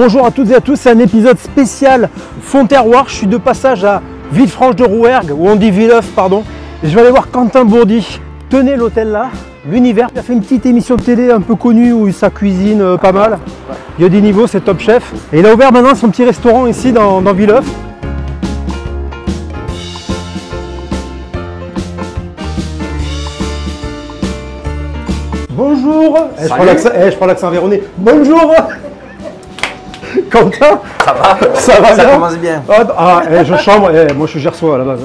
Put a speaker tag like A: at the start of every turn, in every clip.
A: Bonjour à toutes et à tous, c'est un épisode spécial fond terroir. Je suis de passage à Villefranche-de-Rouergue, ou on dit Villeuf, pardon. Et je vais aller voir Quentin Bourdi. Tenez l'hôtel là, l'Univers. Il a fait une petite émission de télé un peu connue où ça cuisine pas mal. Il y a des niveaux, c'est Top Chef. Et il a ouvert maintenant son petit restaurant ici dans Villeuf. Bonjour. Je prends l'accent véronais. Bonjour. Quentin,
B: ça va?
A: Ça va
B: ça
A: bien?
B: Commence bien.
A: Je chambre, moi je suis gersois à la base.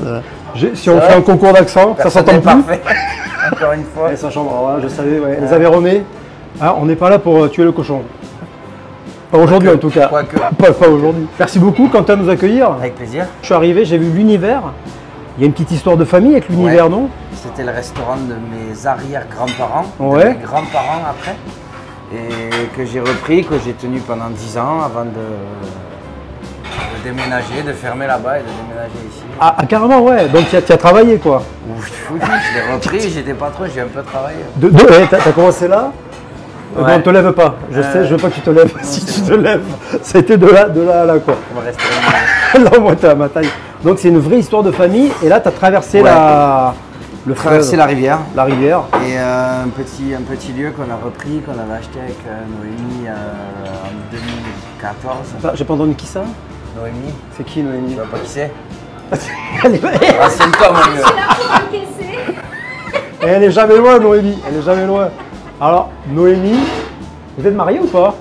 A: Si on fait un concours d'accent, ça s'entend plus.
B: Parfait. Encore une fois.
A: Ça chambre, voilà, je savais, les Aveyronais, on n'est pas là pour tuer le cochon. Pas aujourd'hui en tout cas. Pas aujourd'hui. Merci beaucoup Quentin de nous accueillir.
B: Avec plaisir.
A: Je suis arrivé, j'ai vu l'Univers. Il y a une petite histoire de famille avec l'Univers, non?
B: C'était le restaurant de mes arrière-grands-parents, de mes grands-parents après. Et que j'ai repris, que j'ai tenu pendant 10 ans avant de déménager, de fermer là-bas et de déménager ici.
A: Ah carrément, ouais, donc tu as travaillé quoi?
B: Oui, je l'ai repris, j'étais pas trop, j'ai un peu travaillé.
A: T'as commencé là? Ouais. Bon, te lève pas, je sais, je veux pas que tu te lèves. Si tu te lèves, ça a été de là à là quoi.
B: On va rester
A: là. Moi t'es à ma taille. Donc c'est une vraie histoire de famille et là tu as traversé
B: traverser la rivière.
A: La rivière.
B: Et un petit lieu qu'on a repris, qu'on avait acheté avec Noémie en 2014.
A: J'ai pas entendu qui ça?
B: Noémie.
A: C'est qui Noémie?
B: Tu vois pas qui c'est?
A: C'est le
B: temps, mon vieux.
A: Elle est jamais loin Noémie, elle est jamais loin. Alors Noémie, vous êtes mariés ou pas?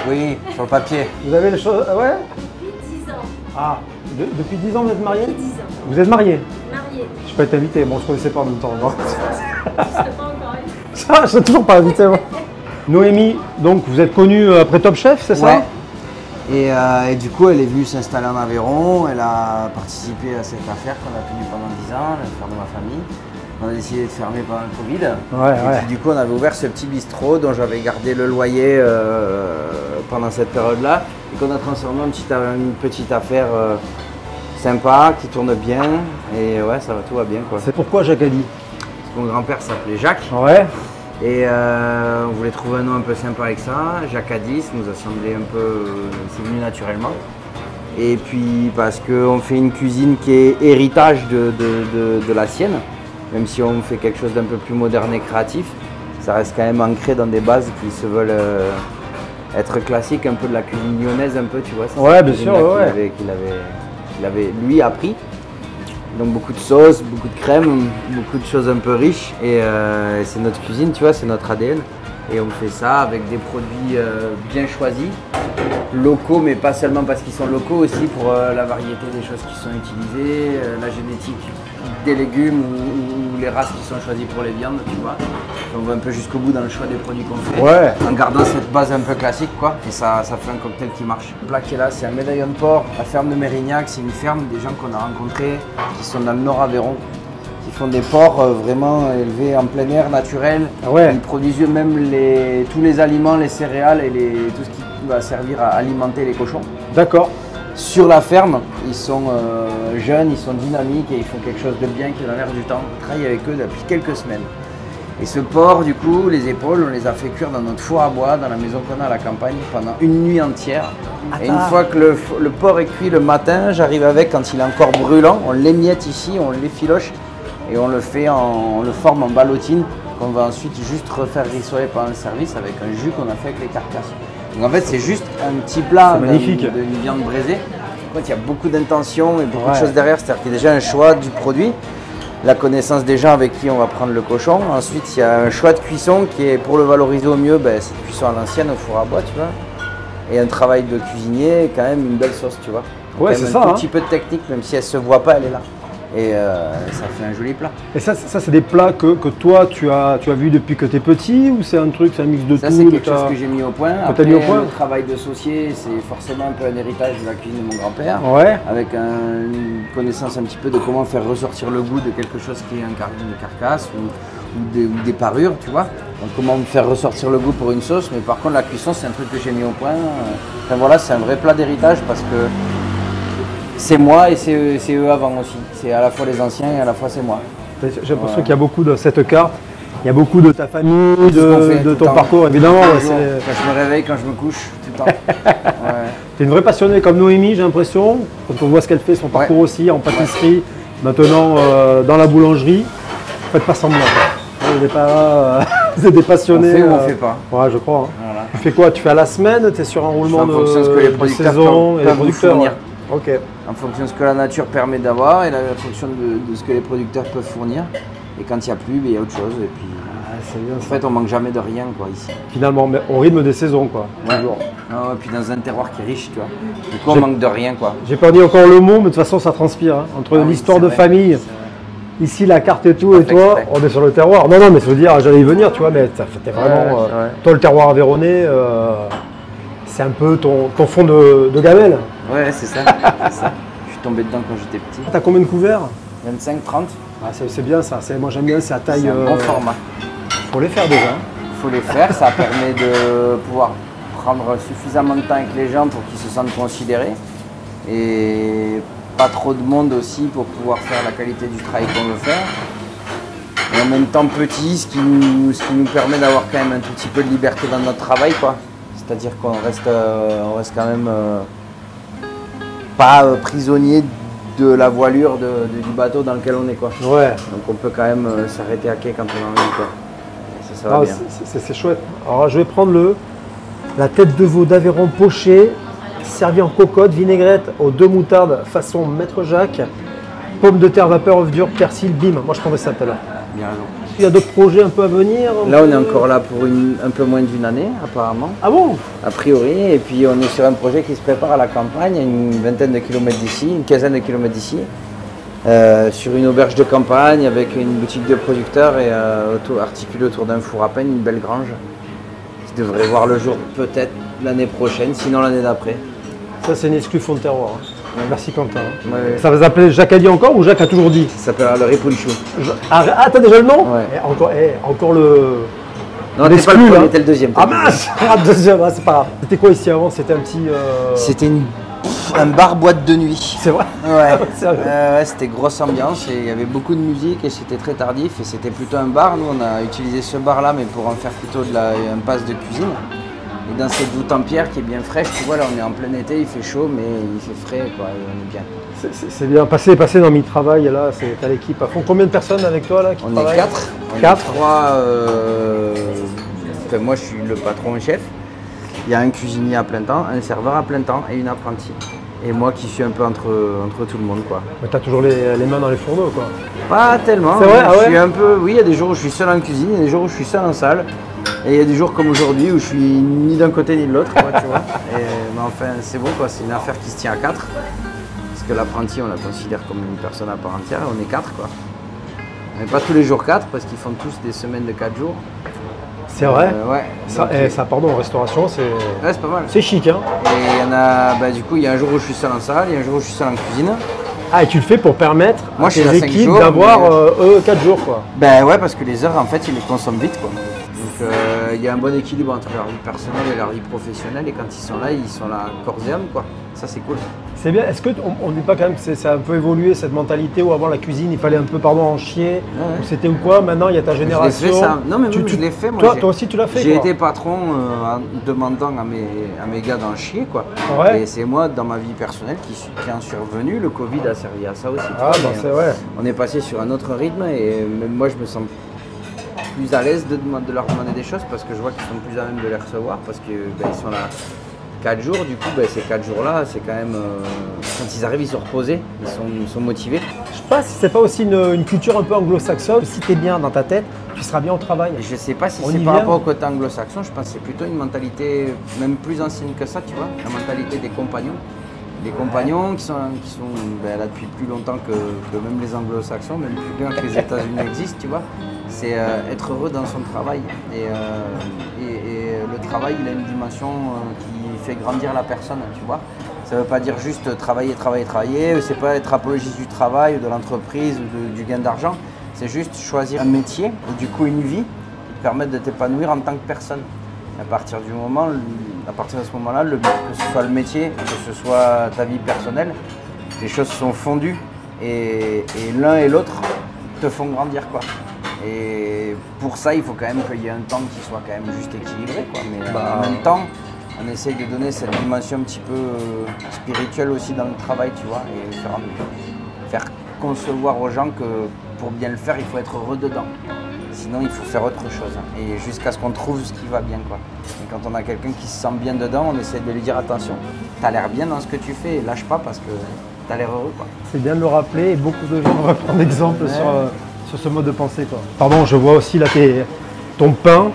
B: Oui, sur le papier.
A: Vous avez les choses, ouais?
C: Depuis 10 ans.
A: Ah, depuis 10 ans vous êtes mariés?
C: Depuis 10 ans.
A: Vous êtes mariés?
C: Mariés.
A: Je peux être invité, bon je ne connaissais pas en même temps. Non.
C: Je ne sais pas encore invité.
A: Ça, je ne suis toujours pas invité moi. Noémie, donc vous êtes connue après Top Chef, c'est ça?
B: Et du coup, elle est venue s'installer en Aveyron, elle a participé à cette affaire qu'on a tenue pendant 10 ans, l'affaire de ma famille. On a décidé de fermer pendant le Covid. Puis, du coup, on avait ouvert ce petit bistrot dont j'avais gardé le loyer pendant cette période-là et qu'on a transformé en une petite affaire sympa, qui tourne bien. Et ouais, tout va bien quoi.
A: C'est pourquoi Jacques Addy?
B: Parce que mon grand-père s'appelait Jacques.
A: Ouais.
B: Et on voulait trouver un nom un peu sympa avec ça. Jacques Addy, ça nous a semblé un peu... c'est venu naturellement. Et puis parce qu'on fait une cuisine qui est héritage de la sienne. Même si on fait quelque chose d'un peu plus moderne et créatif, ça reste quand même ancré dans des bases qui se veulent être classiques, un peu de la cuisine lyonnaise, un peu, tu vois.
A: Ouais, bien sûr,
B: qu'il avait lui appris. Donc beaucoup de sauces, beaucoup de crème, beaucoup de choses un peu riches. Et c'est notre cuisine, tu vois, c'est notre ADN. Et on fait ça avec des produits bien choisis, locaux, mais pas seulement parce qu'ils sont locaux, aussi pour la variété des choses qui sont utilisées, la génétique des légumes ou les races qui sont choisies pour les viandes, tu vois. On va un peu jusqu'au bout dans le choix des produits qu'on fait, en gardant cette base un peu classique, quoi. Et ça fait un cocktail qui marche. Le plat qui est là, c'est un médaillon de porc, la ferme de Mérignac. C'est une ferme des gens qu'on a rencontrés, qui sont dans le Nord Aveyron, qui font des porcs vraiment élevés en plein air, naturel. Ils produisent eux-mêmes tous les aliments, les céréales et tout ce qui va servir à alimenter les cochons. D'accord. Sur la ferme, ils sont jeunes, ils sont dynamiques et ils font quelque chose de bien qui est dans l'air du temps. On travaille avec eux depuis quelques semaines. Et ce porc, du coup, les épaules, on les a fait cuire dans notre four à bois, dans la maison qu'on a à la campagne, pendant une nuit entière. Et une fois que le porc est cuit le matin, j'arrive avec, quand il est encore brûlant, on l'émiette ici, on l'effiloche et on le forme en ballotine qu'on va ensuite juste refaire rissoler pendant le service avec un jus qu'on a fait avec les carcasses. Donc en fait, c'est juste un petit plat d'une viande braisée. En fait, il y a beaucoup d'intention et beaucoup de choses derrière. C'est-à-dire qu'il y a déjà un choix du produit, la connaissance des gens avec qui on va prendre le cochon. Ensuite, il y a un choix de cuisson qui est, pour le valoriser au mieux, cette cuisson à l'ancienne au four à bois, tu vois. Et un travail de cuisinier, et quand même une belle sauce, tu vois.
A: Ouais, c'est ça.
B: Un petit peu de technique, même si elle ne se voit pas, elle est là. Et ça fait un joli plat.
A: Et ça c'est des plats que toi tu as vu depuis que tu es petit, ou c'est un mix de tout?
B: Ça c'est quelque chose que j'ai mis au point. Après,
A: mis au point.
B: Le travail de saucier, c'est forcément un peu un héritage de la cuisine de mon grand-père. Avec une connaissance un petit peu de comment faire ressortir le goût de quelque chose qui est une carcasse ou des parures, tu vois. Donc comment faire ressortir le goût pour une sauce. Mais par contre la cuisson, c'est un truc que j'ai mis au point. Enfin voilà, c'est un vrai plat d'héritage parce que c'est moi et c'est eux avant aussi. C'est à la fois les anciens et à la fois c'est moi.
A: J'ai l'impression qu'il y a beaucoup de cette carte. Il y a beaucoup de ta famille, de ton parcours, évidemment.
B: Quand je me réveille, quand je me couche, tout le temps. Ouais.
A: Tu es une vraie passionnée comme Noémie, j'ai l'impression. Quand on voit ce qu'elle fait, son parcours aussi en pâtisserie, maintenant dans la boulangerie. Faites pas semblant. Vous n'êtes pas des passionnés.
B: On fait ou on fait pas.
A: Ouais, je crois. Hein.
B: Voilà.
A: Tu fais quoi? Tu fais à la semaine? Tu es sur un roulement
B: en fonction de ce que les producteurs
A: saison et les
B: peuvent
A: producteurs
B: fournir.
A: Ok.
B: En fonction de ce que la nature permet d'avoir et en fonction de ce que les producteurs peuvent fournir. Et quand il n'y a plus, il y a autre chose. Et puis,
A: C'est bien,
B: en fait, on manque jamais de rien quoi, ici.
A: Finalement, mais au rythme des saisons, quoi.
B: Ouais.
A: Toujours.
B: Ah ouais, puis dans un terroir qui est riche, tu vois. Du coup, on manque de rien, quoi.
A: J'ai pas dit encore le mot, mais de toute façon, ça transpire. Hein. Entre
B: Ah oui,
A: l'histoire
B: c'est
A: de
B: vrai,
A: famille,
B: c'est vrai.
A: ici la carte et tout, et
B: Pas
A: toi,
B: fait exprès.
A: on est sur le terroir. Non, non, mais je veux dire, j'allais y venir, tu vois, mais t'es vraiment.
B: c'est vrai.
A: Toi, le terroir aveyronais, c'est un peu ton fond de gamelle.
B: Ouais, c'est ça. C'est ça. Je suis tombé dedans quand j'étais petit.
A: T'as combien de couverts?
B: 25, 30.
A: Ah, c'est bien ça. Moi, j'aime bien, c'est à taille.
B: C'est un bon format.
A: Faut les faire déjà. Hein.
B: Il faut les faire, ça permet de pouvoir prendre suffisamment de temps avec les gens pour qu'ils se sentent considérés. Et pas trop de monde aussi pour pouvoir faire la qualité du travail qu'on veut faire. Et en même temps petit, ce qui nous permet d'avoir quand même un tout petit peu de liberté dans notre travail, quoi. C'est-à-dire qu'on reste quand même pas prisonnier de la voilure du bateau dans lequel on est, quoi.
A: Ouais.
B: Donc on peut quand même s'arrêter à quai quand on a envie, quoi. Et ça va
A: Ah,
B: bien.
A: c'est chouette. Alors, je vais prendre la tête de veau d'Aveyron pochée, servie en cocotte, vinaigrette aux 2 moutardes façon Maître Jacques, pommes de terre vapeur, œuf dur, persil, bim. Moi, je prendrais ça tout à l'heure.
B: Bien raison.
A: Il y a d'autres projets un peu à venir?
B: Là, on est encore là pour un peu moins d'une année, apparemment,
A: Ah bon?
B: a priori. Et puis, on est sur un projet qui se prépare à la campagne, à une vingtaine de kilomètres d'ici, une quinzaine de kilomètres d'ici, sur une auberge de campagne avec une boutique de producteurs et articulée autour d'un four à pain, une belle grange, qui devrait voir le jour peut-être l'année prochaine, sinon l'année d'après.
A: Ça, c'est une exclue fond de terroir. Hein. Merci Quentin.
B: Ouais.
A: Ça va s'appeler Jacques a dit encore ou Jacques a toujours dit?
B: Ça s'appellera le ripunchou.
A: Ah, t'as déjà le nom?
B: Ouais.
A: Encore le.
B: Non, t'es pas
A: l'exclu,
B: le
A: là.
B: premier, t'es le deuxième.
A: Ah mince! Ah, deuxième, c'est pas grave. C'était quoi ici avant? C'était un petit.
B: C'était un bar boîte de nuit.
A: C'est vrai?
B: Ouais,
A: Sérieux?
B: ouais, c'était grosse ambiance et il y avait beaucoup de musique et c'était très tardif et c'était plutôt un bar. Nous on a utilisé ce bar là mais pour en faire plutôt un passe de cuisine. Et dans cette voûte en pierre qui est bien fraîche, tu vois là on est en plein été, il fait chaud mais il fait frais quoi et on est bien.
A: C'est bien. Passer dans mi travail là, t'as l'équipe à fond. Combien de personnes avec toi là qui
B: On est
A: travaillent?
B: 4.
A: Quatre.
B: 3. Enfin, moi je suis le patron et chef. Il y a un cuisinier à plein temps, un serveur à plein temps et une apprentie. Et moi qui suis un peu entre tout le monde quoi.
A: Mais t'as toujours les mains dans les fourneaux quoi.
B: Pas tellement.
A: C'est vrai, ah ouais.
B: Je suis un peu. Oui, il y a des jours où je suis seul en cuisine, il y a des jours où je suis seul en salle. Et il y a des jours comme aujourd'hui où je suis ni d'un côté ni de l'autre, quoi, tu vois. Mais enfin, c'est bon quoi, c'est une affaire qui se tient à 4. Parce que l'apprenti, on la considère comme une personne à part entière, on est 4 quoi. Mais pas tous les jours 4 parce qu'ils font tous des semaines de 4 jours.
A: C'est vrai?
B: Ouais.
A: Ça,
B: Donc,
A: ça, pardon, en restauration, c'est
B: ouais, c'est pas mal.
A: chic hein.
B: Et il y en a, bah, du coup, il y a un jour où je suis seul en salle, il y a un jour où je suis seul en cuisine.
A: Ah, et tu le fais pour permettre
B: Moi,
A: à
B: je suis
A: tes
B: là 5
A: équipes
B: jours,
A: d'avoir
B: mais-
A: eux 4 jours quoi.
B: Ben ouais, parce que les heures, en fait, ils les consomment vite, quoi. Donc, il y a un bon équilibre entre leur vie personnelle et leur vie professionnelle. Et quand ils sont là corps et âme, quoi. Ça, c'est cool.
A: C'est bien. Est-ce qu'on ne dit pas quand même que ça a un peu évolué cette mentalité où avant la cuisine il fallait un peu en chier
B: Ouais.
A: ou c'était ou quoi? Maintenant il y a ta
B: Je l'ai
A: génération.
B: fait, ça. Non, mais même, je l'ai fait, moi.
A: Toi aussi tu l'as fait
B: J'ai
A: quoi.
B: été patron en demandant à mes gars d'en chier, quoi.
A: Ouais.
B: Et c'est moi, dans ma vie personnelle, qui en suis revenu. Le Covid a servi à ça aussi. tu
A: Ah
B: vois,
A: bah
B: mais,
A: c'est vrai.
B: on est passé sur un autre rythme et même moi, je me sens plus à l'aise de leur demander des choses parce que je vois qu'ils sont plus à même de les recevoir parce que ils sont là 4 jours, du coup ces 4 jours-là, c'est quand même quand ils arrivent, ils sont reposés, ils sont motivés.
A: Je sais pas si c'est pas aussi une culture un peu anglo-saxonne. Si t'es bien dans ta tête, tu seras bien au travail.
B: Et je sais pas si
A: On
B: c'est
A: y
B: par
A: vient.
B: rapport au côté anglo-saxon, je pense que c'est plutôt une mentalité même plus ancienne que ça, tu vois, la mentalité des compagnons. Les compagnons qui sont là depuis plus longtemps que même les anglo-saxons, même plus loin que les États-Unis existent, tu vois. C'est être heureux dans son travail. Et le travail, il a une dimension qui fait grandir la personne, tu vois. Ça ne veut pas dire juste travailler, c'est pas être apologiste du travail, ou de l'entreprise ou du gain d'argent. C'est juste choisir un métier et du coup une vie qui te permettent de t'épanouir en tant que personne. À partir de ce moment-là, que ce soit le métier, que ce soit ta vie personnelle, les choses sont fondues et l'un et l'autre te font grandir, quoi. Et pour ça, il faut quand même qu'il y ait un temps qui soit quand même juste équilibré, quoi. Mais en même temps, on essaye de donner cette dimension un petit peu spirituelle aussi dans le travail, tu vois, et faire concevoir aux gens que pour bien le faire, il faut être heureux dedans. Sinon, il faut faire autre chose. Et jusqu'à ce qu'on trouve ce qui va bien, quoi. Et quand on a quelqu'un qui se sent bien dedans, on essaie de lui dire attention, t'as l'air bien dans ce que tu fais, et lâche pas parce que t'as l'air heureux, quoi.
A: C'est bien de le rappeler et beaucoup de gens vont prendre exemple sur ce mode de pensée, quoi. Pardon, je vois aussi là ton pain.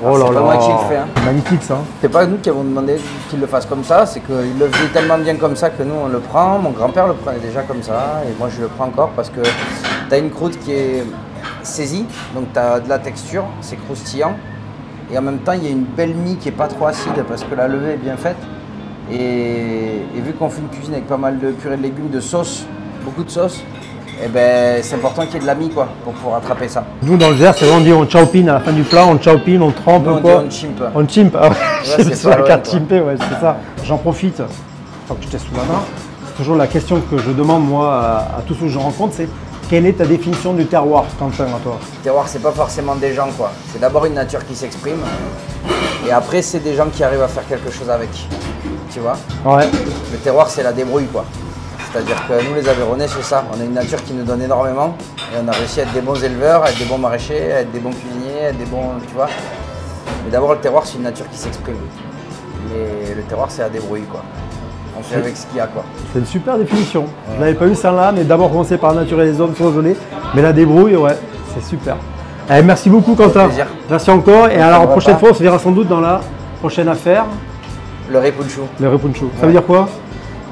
A: Oh là
B: C'est pas moi qui le fais, hein.
A: Magnifique ça.
B: C'est pas nous qui avons demandé qu'il le fasse comme ça, c'est qu'il le faisait tellement bien comme ça que nous on le prend. Mon grand-père le prenait déjà comme ça et moi je le prends encore parce que tu as une croûte qui est saisie, donc tu as de la texture, c'est croustillant et en même temps il y a une belle mie qui est pas trop acide parce que la levée est bien faite. Et vu qu'on fait une cuisine avec pas mal de purée de légumes, de sauce, beaucoup de sauce, et ben c'est important qu'il y ait de la mie, quoi, pour pouvoir attraper ça.
A: Nous dans le Gers, c'est vraiment on dit on chowpin à la fin du plat, on chowpin, on trempe,
B: Nous, on
A: quoi.
B: dit on chimpe.
A: On chimpe, ah ouais, c'est la carte
B: quoi.
A: chimpée, ouais, c'est ça. J'en profite, tant que je t'ai sous la main, c'est toujours la question que je demande moi à tous ceux que je rencontre, c'est quelle est ta définition du terroir, Quentin, à toi?
B: Le terroir, c'est pas forcément des gens, quoi. C'est d'abord une nature qui s'exprime, et après c'est des gens qui arrivent à faire quelque chose avec, tu vois.
A: Ouais.
B: Le terroir, c'est la débrouille, quoi. C'est-à-dire que nous, les Aveyronnais, c'est ça. On a une nature qui nous donne énormément, et on a réussi à être des bons éleveurs, à être des bons maraîchers, à être des bons cuisiniers, à être des bons, tu vois. Mais d'abord, le terroir, c'est une nature qui s'exprime. Mais le terroir, c'est la débrouille, quoi. On fait avec ce qu'il y a, quoi.
A: C'est une super définition. Je ne l'avais pas eu celle-là, mais d'abord commencer par la nature et les hommes sont gelés. Mais la débrouille, ouais, c'est super. Allez, merci beaucoup, Quentin.
B: Plaisir.
A: Merci encore. Et alors, la prochaine fois, on se verra sans doute dans la prochaine affaire.
B: Le repunchou.
A: Le repunchou. Ça veut dire quoi?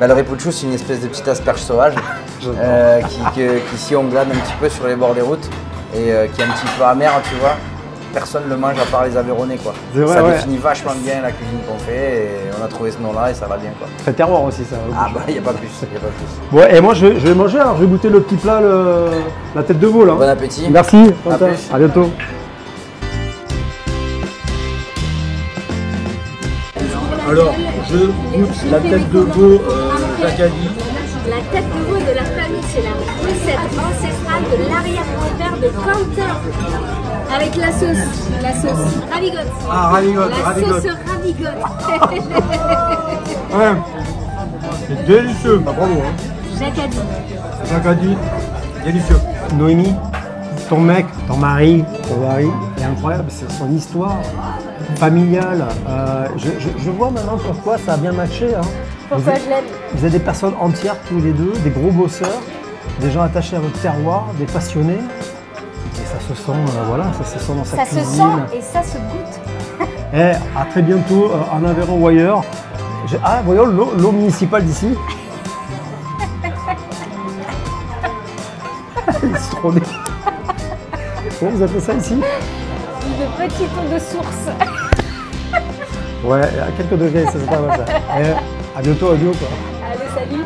B: Bah, le repunchou, c'est une espèce de petite asperge sauvage qui ici on glane un petit peu sur les bords des routes et qui est un petit peu amer, tu vois. Personne ne le mange à part les Aveyronnais, quoi.
A: Vrai,
B: ça
A: ouais.
B: définit vachement bien la cuisine qu'on fait et on a trouvé ce nom-là et ça va bien, quoi.
A: Très terroir aussi, ça.
B: Ah bah, il n'y a pas plus, y a pas plus.
A: Bon, et moi, je vais manger, alors je vais goûter le petit plat, la tête de veau, là.
B: Bon appétit.
A: Merci,
B: À
A: Quentin.
B: plus.
A: À bientôt. Alors, je goûte la tête de veau d'Acadie.
C: La tête de veau de la famille, c'est la recette ancestrale de l'arrière-grand-père de Quentin. Avec la sauce ravigote.
A: Ah, ravigote,
C: La
A: ravigote.
C: sauce ravigote.
A: Ouais, c'est délicieux. Bah, bravo. Hein.
C: Jacques
A: Acadie, délicieux. Noémie, ton mec, ton mari est incroyable. C'est son histoire familiale. Je vois maintenant pourquoi ça a bien matché. Hein.
C: Pourquoi je l'aime?
A: Vous êtes des personnes entières tous les deux, des gros bosseurs, des gens attachés à votre terroir, des passionnés. Et ça se sent, voilà, ça se sent dans sa
C: Ça
A: cuisine.
C: se sent et ça se goûte.
A: Et à très bientôt en Aveyron ou ailleurs. Ah, voyons l'eau municipale d'ici. Il se trône. Comment vous appelez ça ici?
C: De petite eau de source.
A: Ouais, à quelques degrés, ça c'est pas mal ça. Et à bientôt, adieu quoi.
C: Allez, salut.